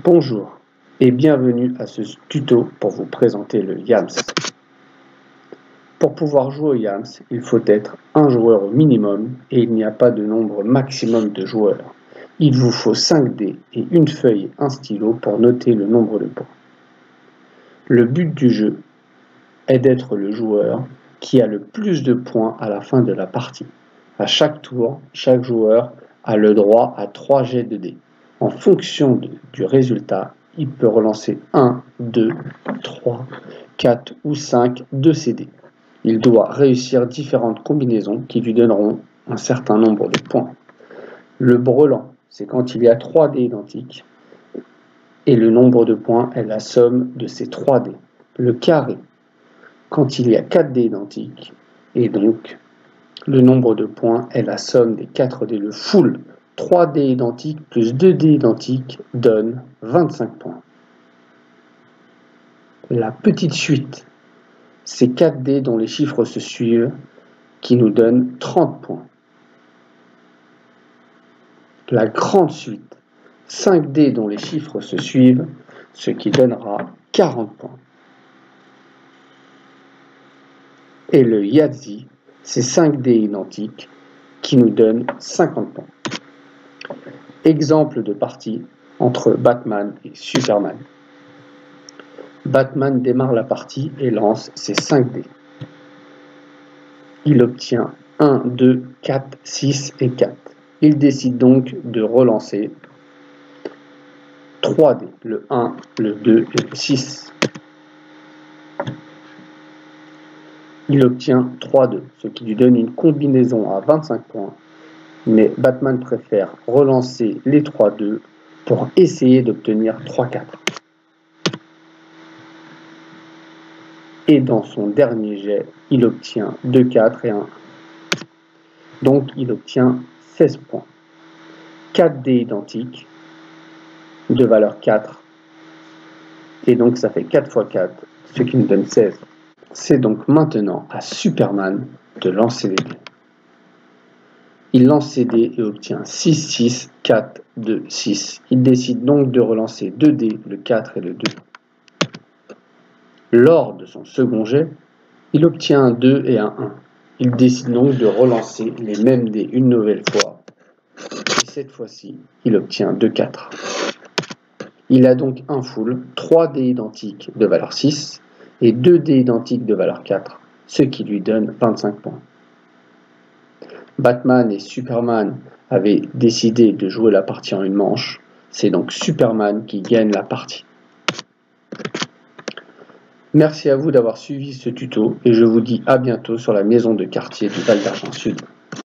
Bonjour et bienvenue à ce tuto pour vous présenter le Yams. Pour pouvoir jouer au Yams, il faut être un joueur au minimum et il n'y a pas de nombre maximum de joueurs. Il vous faut 5 dés et une feuille et un stylo pour noter le nombre de points. Le but du jeu est d'être le joueur qui a le plus de points à la fin de la partie. À chaque tour, chaque joueur a le droit à 3 jets de dés. En fonction du résultat, il peut relancer 1, 2, 3, 4 ou 5 de ses dés. Il doit réussir différentes combinaisons qui lui donneront un certain nombre de points. Le brelan, c'est quand il y a 3 dés identiques et le nombre de points est la somme de ces 3 dés. Le carré, quand il y a 4 dés identiques et donc le nombre de points est la somme des 4 dés. Le full, 3 dés identiques plus 2 dés identiques donne 25 points. La petite suite, c'est 4 dés dont les chiffres se suivent qui nous donnent 30 points. La grande suite, 5 dés dont les chiffres se suivent, ce qui donnera 40 points. Et le Yahtzee, c'est 5 dés identiques qui nous donnent 50 points. Exemple de partie entre Batman et Superman. Batman démarre la partie et lance ses 5 dés. Il obtient 1, 2, 4, 6 et 4. Il décide donc de relancer 3 dés, le 1, le 2 et le 6. Il obtient 3 2, ce qui lui donne une combinaison à 25 points, mais Batman préfère relancer les 3 2 pour essayer d'obtenir 3 4. Et dans son dernier jet, il obtient 2 4 et 1 1. Donc il obtient 16 points. 4 dés identiques de valeur 4. Et donc ça fait 4 x 4, ce qui nous donne 16. C'est donc maintenant à Superman de lancer les dés. Il lance ses dés et obtient 6, 6, 4, 2, 6. Il décide donc de relancer 2 dés, le 4 et le 2. Lors de son second jet, il obtient un 2 et un 1. Il décide donc de relancer les mêmes dés une nouvelle fois. Et cette fois-ci, il obtient 2 4. Il a donc un full, 3 dés identiques de valeur 6 et 2 dés identiques de valeur 4, ce qui lui donne 25 points. Batman et Superman avaient décidé de jouer la partie en une manche. C'est donc Superman qui gagne la partie. Merci à vous d'avoir suivi ce tuto et je vous dis à bientôt sur la maison de quartier du Val d'Argent Sud.